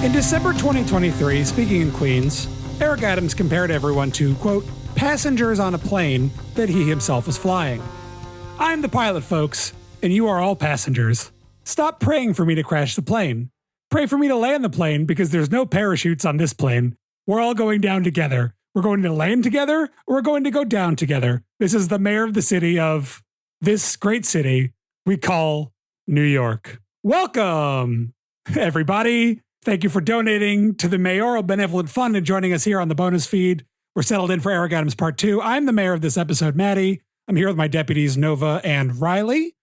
In December 2023, speaking in Queens, Eric Adams compared everyone to, quote, passengers on a plane that he himself was flying. I'm the pilot, folks, and you are all passengers. Stop praying for me to crash the plane. Pray for me to land the plane because there's no parachutes on this plane. We're all going down together. We're going to land together, or we're going to go down together. This is the mayor of the city of this great city we call New York. Welcome, everybody. Thank you for donating to the Mayoral Benevolent Fund and joining us here on the bonus feed. We're settled in for Eric Adams Part 2. I'm the mayor of this episode, Maddie. I'm here with my deputies, Nova and Riley.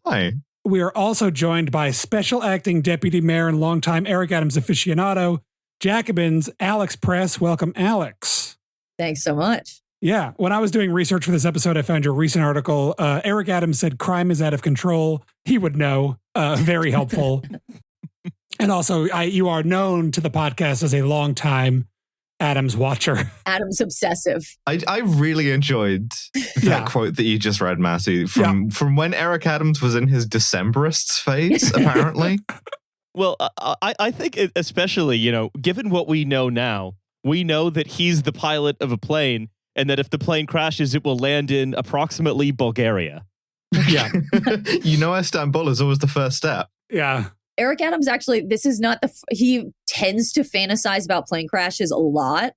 Hi. We are also joined by Special Acting Deputy Mayor and longtime Eric Adams aficionado, Jacobin's Alex Press. Welcome, Alex. Thanks so much. Yeah. When I was doing research for this episode, I found your recent article. Eric Adams said crime is out of control. He would know. Very helpful. And also, you are known to the podcast as a longtime Adams watcher. Adams obsessive. I really enjoyed that quote that you just read, Matty, from when Eric Adams was in his Decemberists phase, apparently. Well, I think especially, given what we know now, we know that he's the pilot of a plane and that if the plane crashes, it will land in approximately Bulgaria. Yeah. Istanbul is always the first step. Yeah. Eric Adams, actually, this is not he tends to fantasize about plane crashes a lot.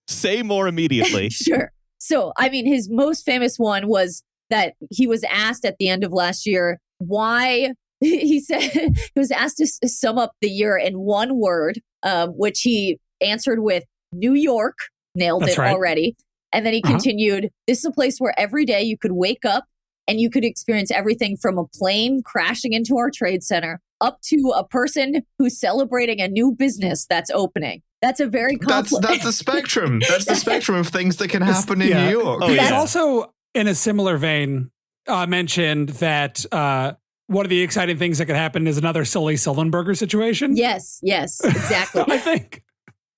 Say more immediately. Sure. So, his most famous one was that he was asked at the end of last year why, he said, he was asked to sum up the year in one word, which he answered with New York, nailed That's it right. already. And then he continued, this is a place where every day you could wake up and you could experience everything from a plane crashing into our trade center up to a person who's celebrating a new business that's opening. That's a very complex... That's the spectrum. That's the spectrum of things that can happen in New York. Oh, He's also, in a similar vein, mentioned that one of the exciting things that could happen is another Sully Sullenberger situation. Yes, exactly. I think.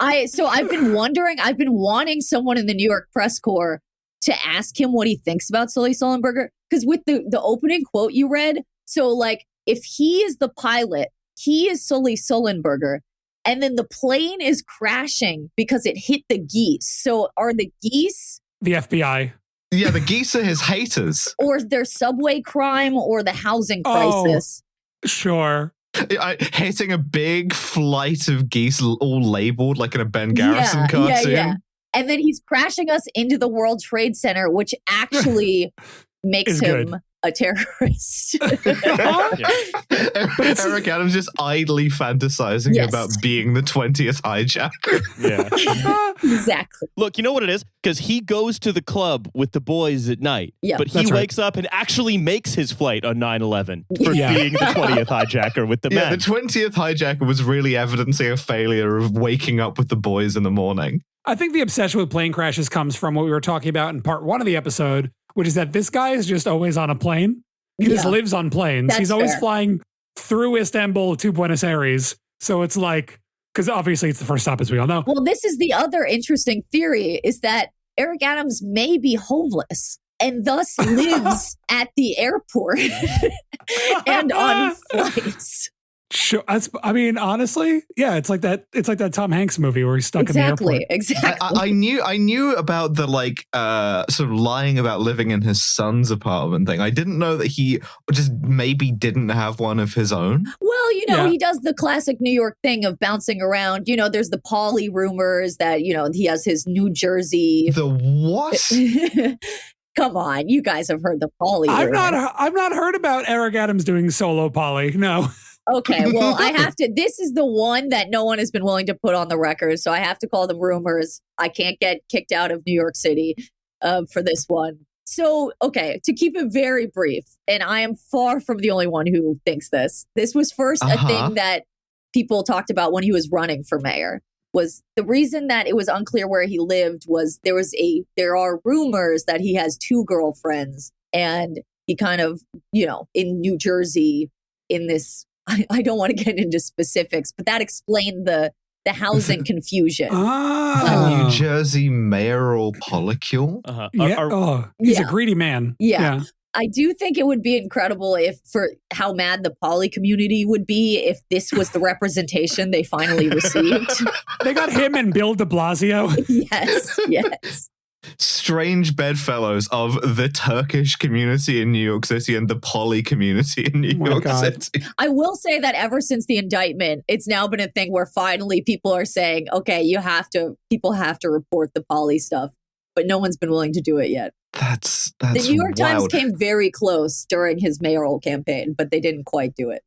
I've been wanting someone in the New York press corps to ask him what he thinks about Sully Sullenberger. Because with the opening quote you read, so if he is the pilot, he is Sully Sullenberger, and then the plane is crashing because it hit the geese. So are the geese the FBI? Yeah, the geese are his haters. Or their subway crime or the housing crisis. Sure. Hitting a big flight of geese all labeled like in a Ben Garrison cartoon. Yeah. And then he's crashing us into the World Trade Center, which actually makes him a terrorist. Eric Adams just idly fantasizing about being the 20th hijacker. Yeah. Exactly. Look, you know what it is? Because he goes to the club with the boys at night, but he wakes up and actually makes his flight on 9/11 for being the 20th hijacker with the men. The 20th hijacker was really evidencing a failure of waking up with the boys in the morning. I think the obsession with plane crashes comes from what we were talking about in part 1 of the episode, which is that this guy is just always on a plane. He just lives on planes. He's always flying through Istanbul to Buenos Aires. So it's because obviously it's the first stop, as we all know. Well, this is the other interesting theory, is that Eric Adams may be homeless and thus lives at the airport and on flights. Sure. Honestly, it's like that. It's like that Tom Hanks movie where he's stuck in the airport. Exactly. I knew about the sort of lying about living in his son's apartment thing. I didn't know that he just maybe didn't have one of his own. Well, he does the classic New York thing of bouncing around. There's the Poly rumors that he has his New Jersey. The what? Come on, you guys have heard the Poly. I've not heard about Eric Adams doing solo Poly. No. Okay, well, I have to. This is the one that no one has been willing to put on the record, so I have to call them rumors. I can't get kicked out of New York City for this one. So, okay, to keep it very brief, and I am far from the only one who thinks this. This was first a thing that people talked about when he was running for mayor. Was the reason that it was unclear where he lived was there are rumors that he has 2 girlfriends, and he kind of, in New Jersey in this. I don't want to get into specifics, but that explained the housing confusion. A New Jersey mayoral polycule? He's a greedy man. Yeah. I do think it would be incredible if, for how mad the poly community would be if this was the representation they finally received. They got him and Bill de Blasio. Yes. Strange bedfellows of the Turkish community in New York City and the poly community in New York City. I will say that ever since the indictment, it's now been a thing where finally people are saying, okay, people have to report the poly stuff, but no one's been willing to do it yet. That's the New York Times wild. came very close during his mayoral campaign, but they didn't quite do it.